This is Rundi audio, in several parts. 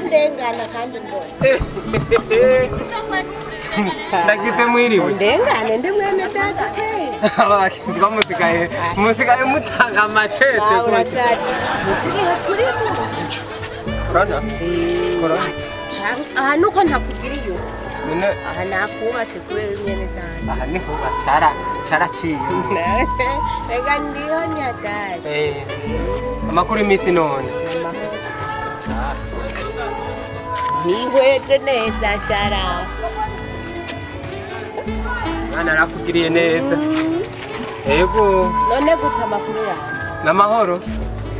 Ndengana kandi mbona. Ndagite mwiriwe. Ndengane ndi mwene data hey. Abakinzi bamusikaye mutanga amacese kose. Musigaye turimo. Korona. Korona. Aha nuko ntakugiriyo. None aha nakubashe kubera mwene data. Aha niho caraciye. Rega ndiho nyadari. Amakuru imisi none. Nihweze neza shara. Mwana arakugiriye neza. Yego. None guta amakuru yawe. Namahoro.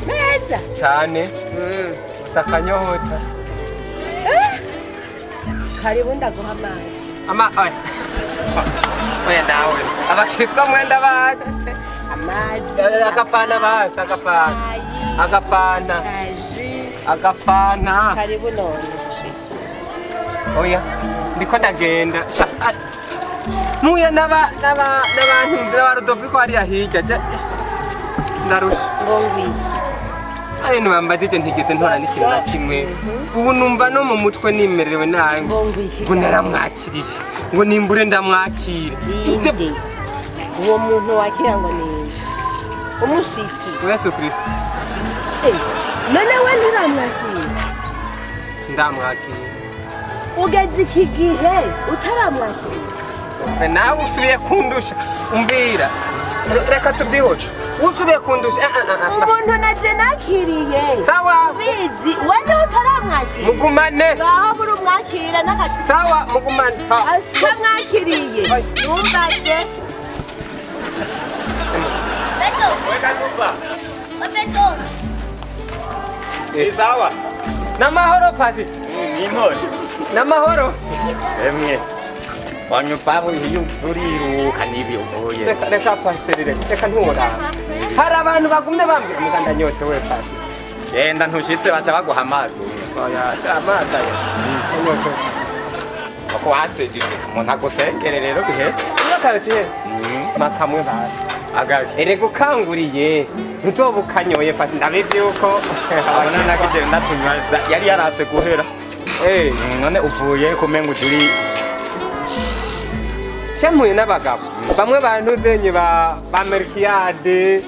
Neza. Cyane. Usakanyota. Karibu ndaguha amazi. Oya nawe. Abakitwa mwenda baje. Amazi. Agapana basi agapana. Agapana. Agapana. Karibu none. Oya. Ndiko ndagenda. Muya n'abantu n'abarodopiko ari ahijja. Ndarusha. Ngongwi. Aye nibambajije ntigeze ntora n'ikintu na kimwe. Ubu numva no mu mutwe nimerewe nawe. Ngo naramwakiriye. Ngo nimbure ndamwakira. Uwo muntu wakira ngo ni umushiki. Yesu Kristo. None we ntiramwakira. Ndamwakira. Ugeze iki gihe utaramwakira. Nawe usubiye kundusha umbwira. Reka tubyihoce. Usubiye kundusha. Umuntu naje nakiriye. Sawa. Bizi wende utaramwakira. Mugumane. Ngaho buri umwakira n'akati. Sawa mugumane. Ashwa mwakiriye. Numbaje. Beto. Weka zuba. Beto. Sawa. Namahoro pasi. Nimhori. Namahoro. Emwe. Wanyupaho iyo turiruka nibi uvuye. Reka pasiteri reka ntura. Hari abantu bagumye bambwira muganda nyote we pasi. Yenda ntushitse baca baguha amazi. Oya amazi ayo. Bako hasedi umuntu agusengere rero bihe. Nakaje. Makamwe basi. Agake. Ere gukanguriye. Ntuzobukanyoye pasi ndabizi yuko abana nakije ndatunywa yari yarase guhera. None uvuye kumenga turi Cyamuye n'abagabo bamwe bantuzenye ba Merkiade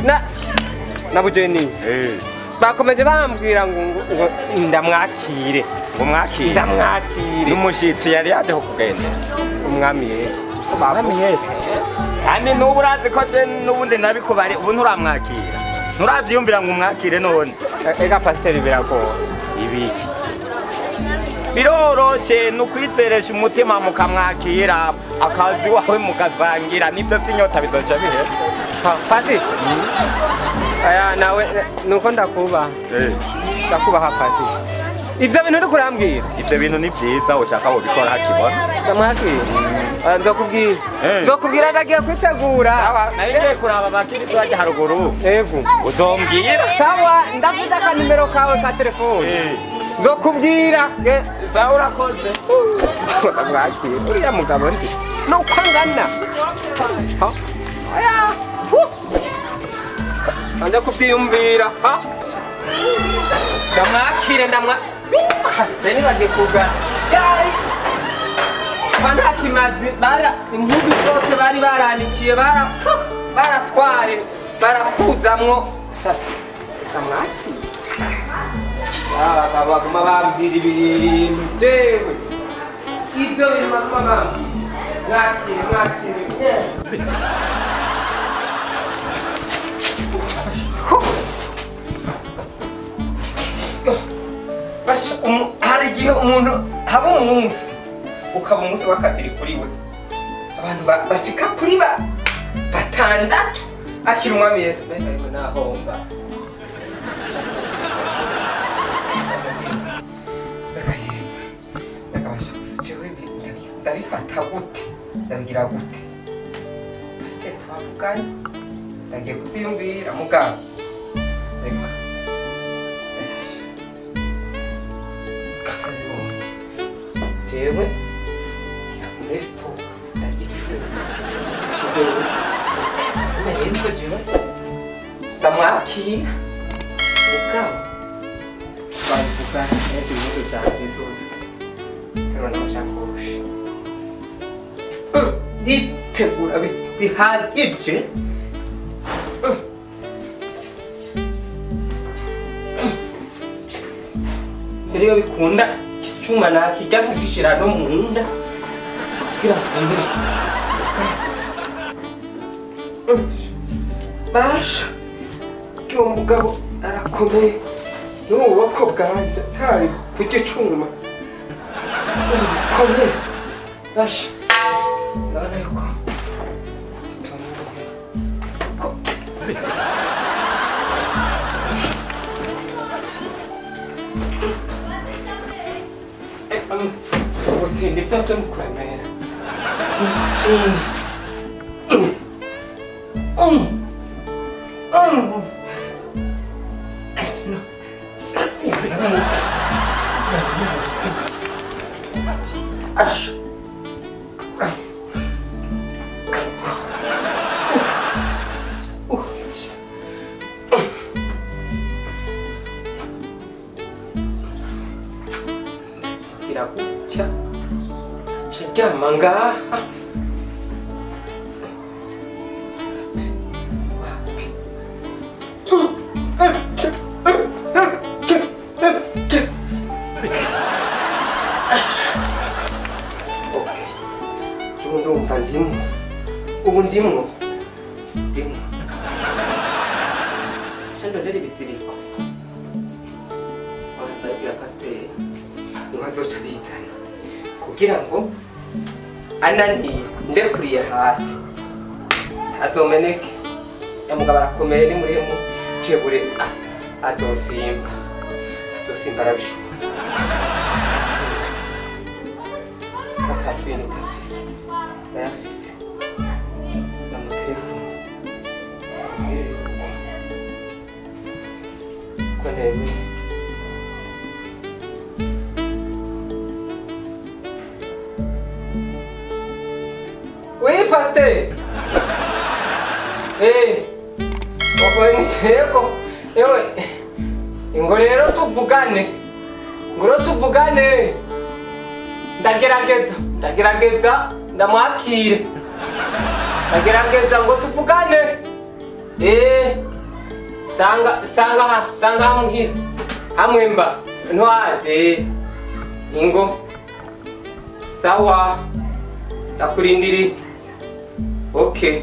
na Bujeni bakomeje bambwira ngo ndamwakire n'umushitsi yari yaje kugenda umwami Yesu umwami Yesu kandi n'uburazi ko je n'ubundi nabikubari ubu nturamwakira nturavyiyumvira ngo umwakire none ega pasiteri biragora ibiki biroroshe nukwitseresha umutima mukamwakira akazi wawe mukazangira nibyo by'inyota bizoca bihe pasi aya nawe nuko ndakubaha pasi ibyo bintu uri kurambwira ibyo bintu ni byiza ushaka wo bikora hakibona ndamwakira ndakubwira ndagiye kwitegura narigiye kuraba bakiri twaje haruguru yego uzombwira sawa ndavuga ka nimero kawe ka telefone Ndokubwira sawa urakoze mwakire uriya mugabo ndi nuko angana aya anda kubyiyumvira ndamwakire bene bagiye kuga bantakimazi impuzu zose bari baranikiye baratware barakuzamwo ndamwakire baguma bambwira ibintu jewe ibyo bintu baguma bambwira mwakire hari igihe umuntu haba umunsi ukaba umunsi w'akadiri kuri we abantu bashika kuri batandatu akiri umwami Yesu mbega nahomba ndabifata gute ndabigira gute pasiteri twavuganye ndagiye kubyiyumvira muganga reka jewe muri siporo ndagicuruza kigereza rero jewe ndamwakira mugabo bavuga ibintu byanjye zose rero n'amashakoshi nditegura bihagije mbere yo bikunda icyuma nakijya nkagishira no mu nda kugira ngo basha uwo mugabo arakomeye n'ububoko bwanjye ntari kurya icuma bikomeye basha ndabona yuko ubutindi bwose mukuremera ikindi kirakucha chajama ngaha ndumva ndimwo shandondera ibiziriko ndabwira pasiteri azoca bizana kugira ngo ananiye ndekuriye hasi azomeneke mugabo arakomeye ni muremu cebure azosimba arabishobora atatu ibintu utafise ndayafise namutelefone ko nemeye Oui, pasteur. Okwengiteko. Ewe. Ingorero tuvugane. Ndagerageza ndamwakire. Ndagerageza ngo tuvugane. Sanga muhira. Hamwemba. Ntwaze. Ingo. Sawa. Ndakurindiri. Okay.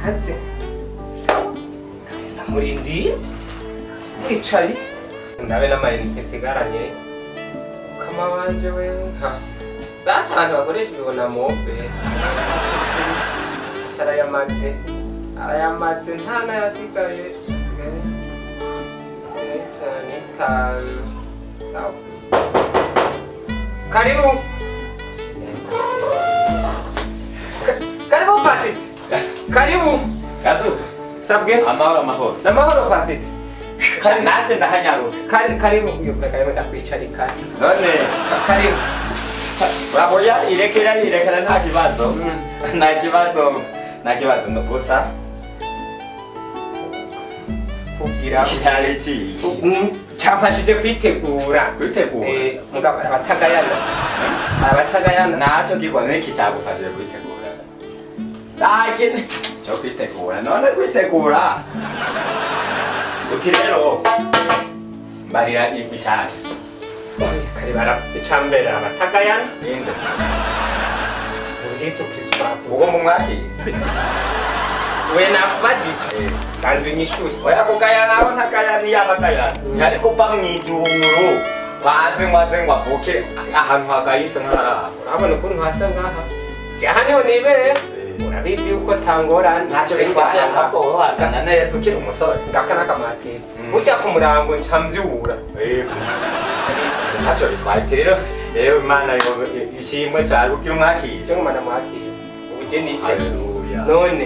Hatse. Namurindi. Mwicari. Ndabe n'amayinite sigaranye. Kama wanje wewe. Basa abantu bakoresha ibibona mobe. Arayamaze nta nayasigaye. Karibu Pasit. Karibu. Kazu. Sabwe. Amahoro. Namahoro Pasit. Nanje ndahanyaruka. Karibu karibu ndakwicarika. None. Karibu. Uraboya irekera nta kibazo. Nta kibazo gusa. Kugira cyari iki? Cyafashije kwitegura. Mugabo abatagayana. Naco gikone iki cyagufashije kwitegura. Lakini cyo kwitegura none kwitegura. Uti rero barira ibishaka. Karibara icambere abatagayana. Inde. Yesu Kristo Uwo mu mwaki. we nabajije kandi nyishuri Oya kugayana aho ntakayana yabagayana. Yari kuva mwijuru. Kwaze ngwa vuke ahantu hagayitse nkara. urabona ukuntu hasa ngaha haniho nibere urabizi yuko tangorana Ntacyo bitwaye ahubwo wowe wasana neza ukiri umusore. ngakana kamatera burya ku murango ncamvyura Ntacyo bitwaye rero Imana ishimwe cyane ukiri umwakira. cyo ngumana mwakira ubuje nite Haleluya. none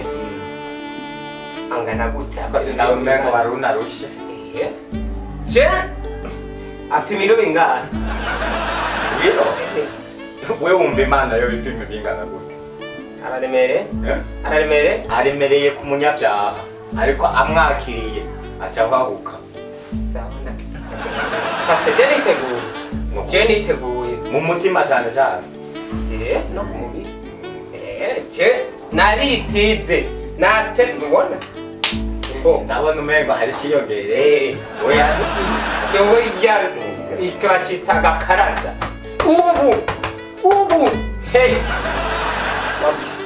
angana gute Kote nawe umengo wari unarushe. je apima ibiro bingana Ibiro? We wumva Imana yo bipima bingana gute? araremereye Aremereye ku munyabyaha ariko amwakiriye aca ahahuka. sawa je niteguye Mu mutima cyane cyane. no ku mubiri je naritize mubona Ndabona umengo hari ikiyongereye. Oya yewe ikiracita gakaraza ubu hey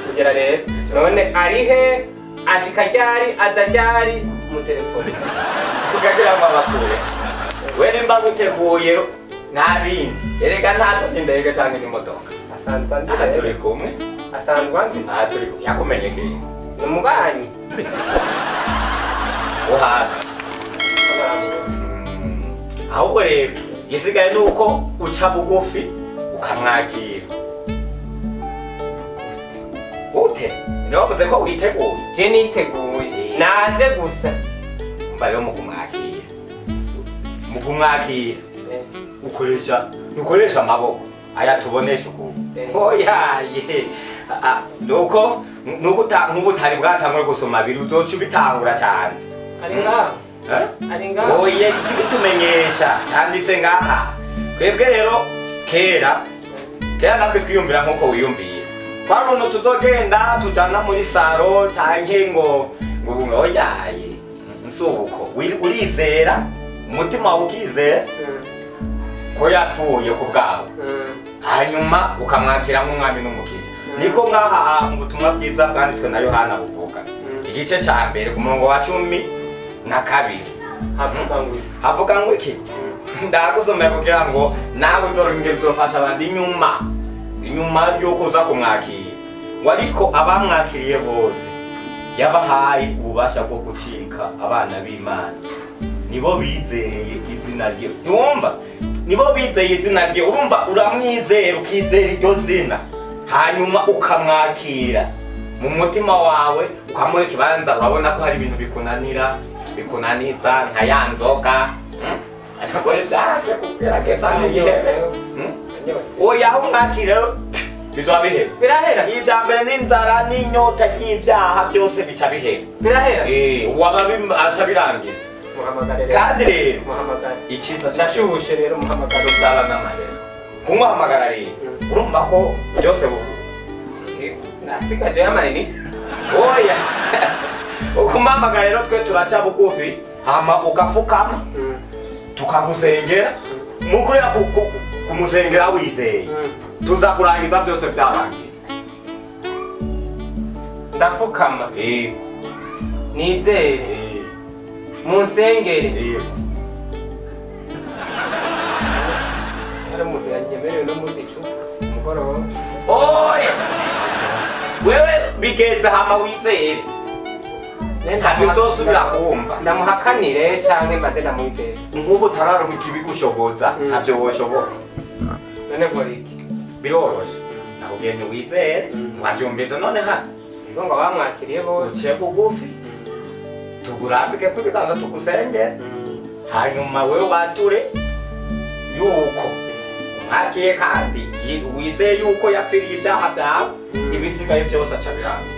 kugera rero none arihe ashika ryari aza ryari mu telefone tukagira amabakure. We nimba guteguye ntabindi. Erega ntazo indege cyangwa n'imodoka. Aha turi kumwe. asanzwe andi Aha turi kumwe. Yakumenyekeye. ni umubanyi Uhaga. Ahubwo rero igisigaye ni uko uca bugufi ukamwakira. Ute? Ntiwavuze ko witeguye. je niteguye naze gusa Umva rero mu kumwakira. Mu kumwakira ukoresha amaboko. Aya tubonesha ukuntu. Oya ye. Nuko nk'ubutari bwatangura gusoma biri uzoca ubitangura cyane. ari ngaho ari ngaho Oye ikibitumenyesha cyanditse ngaha. Twebwe rero kera natwe twiyumvira nk'uko wiyumviye. Kwa runo tuzogenda tujana muri saro canke ngo oyaye nsuko urizera umutima wawe ukizera ko yapfuye ku bwawe hanyuma ukamwakira nk'umwami n'umukiza. Niko ngaha mu butumwa bwiza bwanditswe na Yohana buvuga igice cya mbere ku murongo wa 12 havuga ngo iki ndagusomera kugira ngo nawe uzoringe uzofasha abandi inyuma y'uko uza kumwakira. Ariko abamwakiriye bose yabahaye ububasha bwo gucika abana b'Imana. Nibo bizeye izina rye. Numva nibo bizeye izina rye. Urumva uramwizera ukizera iryo zina hanyuma ukamwakira mu mutima wawe ukamuha ikibanza. Urabona ko hari ibintu bikunaniza nka ya nzoga akagore byase kugerageza n'igihebe. Oya umwakira rero bizoba bihera. birahera Ibya mbere n'inzara n'inyota y'ibyaha byose bica bihera. birahera Wababi aca birangiza. muhamagare Kandi rero muhamagare icyiza cyashubushe rero muhamagare uzaba n'amarero. Kumuhamagara rero urumva ko byose nasigaje y'amayinite oya ukumuhamagara rero twe turaca bugufi hama ugafukama tukagusengera mukuri kumusengera wizeye tuza kurangiza byose byarangiye. ndapfukama nizere munsengere hari umuntu yanyemereye no munsi umugoroba oya wewe bigeze hama wizere ntabwo uzosubira kumva ndamuhakanire cyangwa mbaze ndamwizere nk'ubu utararonka ikibigushoboza ntabyo woshobora. none nkora iki Biroroshe nakubwiye ntiwizere wabyumvise none hano ngo bamwakiriye bose uciye bugufi tugurambike ko ibiganza tugusengere hanyuma wewe wature yuko umwakiye kandi wizeye yuko yapfiriye ibyaha byawe ibisigaye byose aca birangiye.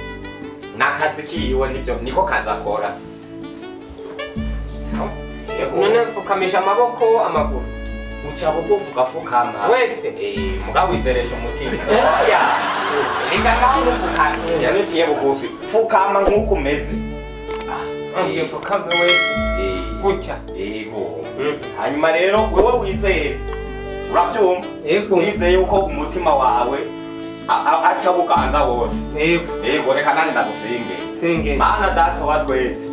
N'akazi kiwe niko kazi akora. none mfukamisha amaboko amaguru uca bugufi ugafukama wese mugabo wizeresha umutima. Oya reka ngaho ufukame cyane uciye bugufi fukama nk'uko umeze. mfukame wese gutya Yego. Hanyuma rero wewe wizeye urabyumva wizeye yuko umutima wawe aca buganza wose. Yego reka nani ndagusenge. senge Mana data wa twese